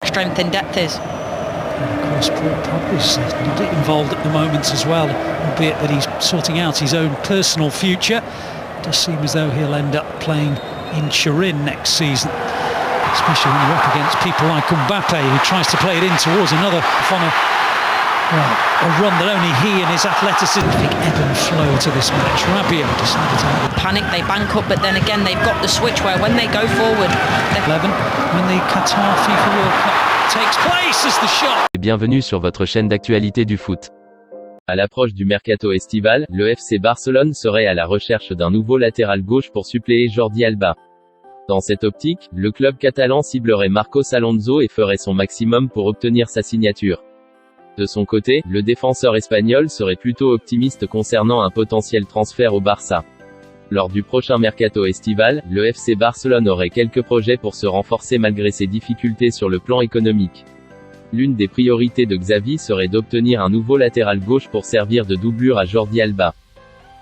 strength in depth is. And of course, Paul Pogba's not involved at the moment as well, albeit that he's sorting out his own personal future. It does seem as though he'll end up playing in Turin next season, especially when you're up against people like Mbappe, who tries to play it in towards another on a run that only he and his athleticism think ebb and flow to this match. Rabiot decided to have Panic, they bank up, but then again they've got the switch where when they go forward 11 when the Qatar FIFA World Cup takes place as the shot. Bienvenue sur votre chaîne d'actualité du foot. À l'approche du mercato estival, le FC Barcelone serait à la recherche d'un nouveau latéral gauche pour suppléer Jordi Alba. Dans cette optique, le club catalan ciblerait Marcos Alonso et ferait son maximum pour obtenir sa signature. De son côté, le défenseur espagnol serait plutôt optimiste concernant un potentiel transfert au Barça. Lors du prochain mercato estival, le FC Barcelone aurait quelques projets pour se renforcer malgré ses difficultés sur le plan économique. L'une des priorités de Xavi serait d'obtenir un nouveau latéral gauche pour servir de doublure à Jordi Alba.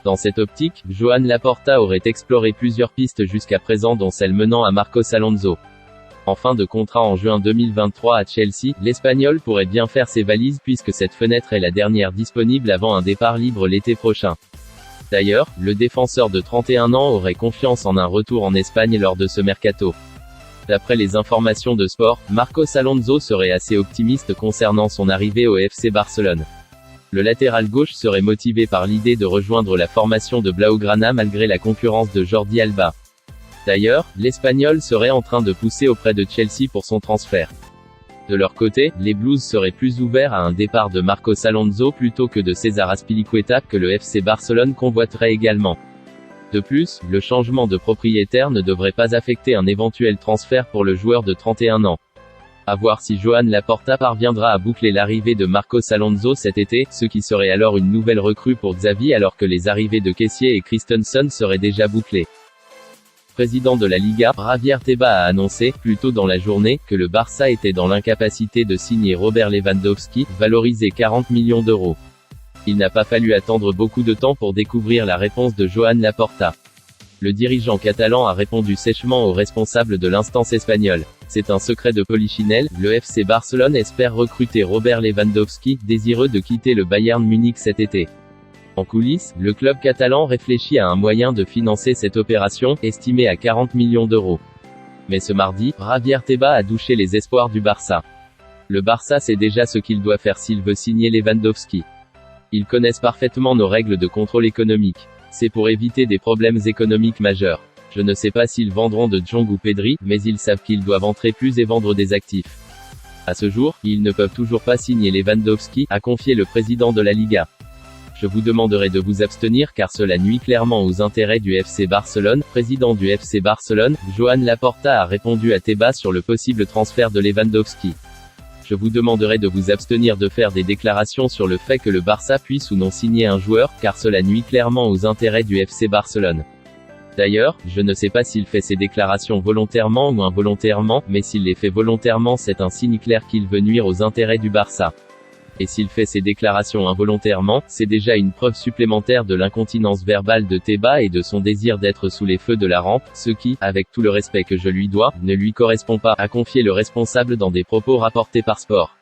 Dans cette optique, Joan Laporta aurait exploré plusieurs pistes jusqu'à présent dont celle menant à Marcos Alonso. En fin de contrat en juin 2023 à Chelsea, l'Espagnol pourrait bien faire ses valises puisque cette fenêtre est la dernière disponible avant un départ libre l'été prochain. D'ailleurs, le défenseur de 31 ans aurait confiance en un retour en Espagne lors de ce mercato. D'après les informations de Sport, Marcos Alonso serait assez optimiste concernant son arrivée au FC Barcelone. Le latéral gauche serait motivé par l'idée de rejoindre la formation de Blaugrana malgré la concurrence de Jordi Alba. D'ailleurs, l'Espagnol serait en train de pousser auprès de Chelsea pour son transfert. De leur côté, les Blues seraient plus ouverts à un départ de Marcos Alonso plutôt que de César Azpilicueta que le FC Barcelone convoiterait également. De plus, le changement de propriétaire ne devrait pas affecter un éventuel transfert pour le joueur de 31 ans. À voir si Joan Laporta parviendra à boucler l'arrivée de Marcos Alonso cet été, ce qui serait alors une nouvelle recrue pour Xavi alors que les arrivées de Kessié et Christensen seraient déjà bouclées. Président de la Liga, Javier Tebas a annoncé, plus tôt dans la journée, que le Barça était dans l'incapacité de signer Robert Lewandowski, valorisé 40 millions d'euros. Il n'a pas fallu attendre beaucoup de temps pour découvrir la réponse de Joan Laporta. Le dirigeant catalan a répondu sèchement aux responsables de l'instance espagnole. C'est un secret de polichinelle, le FC Barcelone espère recruter Robert Lewandowski, désireux de quitter le Bayern Munich cet été. En coulisses, le club catalan réfléchit à un moyen de financer cette opération, estimée à 40 millions d'euros. Mais ce mardi, Javier Tebas a douché les espoirs du Barça. Le Barça sait déjà ce qu'il doit faire s'il veut signer Lewandowski. Ils connaissent parfaitement nos règles de contrôle économique. C'est pour éviter des problèmes économiques majeurs. Je ne sais pas s'ils vendront de Jong ou Pedri, mais ils savent qu'ils doivent entrer plus et vendre des actifs. À ce jour, ils ne peuvent toujours pas signer Lewandowski, a confié le président de la Liga. Je vous demanderai de vous abstenir car cela nuit clairement aux intérêts du FC Barcelone. Président du FC Barcelone, Joan Laporta a répondu à Tebas sur le possible transfert de Lewandowski. Je vous demanderai de vous abstenir de faire des déclarations sur le fait que le Barça puisse ou non signer un joueur, car cela nuit clairement aux intérêts du FC Barcelone. D'ailleurs, je ne sais pas s'il fait ces déclarations volontairement ou involontairement, mais s'il les fait volontairement c'est un signe clair qu'il veut nuire aux intérêts du Barça. Et s'il fait ces déclarations involontairement, c'est déjà une preuve supplémentaire de l'incontinence verbale de Tebas et de son désir d'être sous les feux de la rampe, ce qui, avec tout le respect que je lui dois, ne lui correspond pas, a confié le responsable dans des propos rapportés par Sport.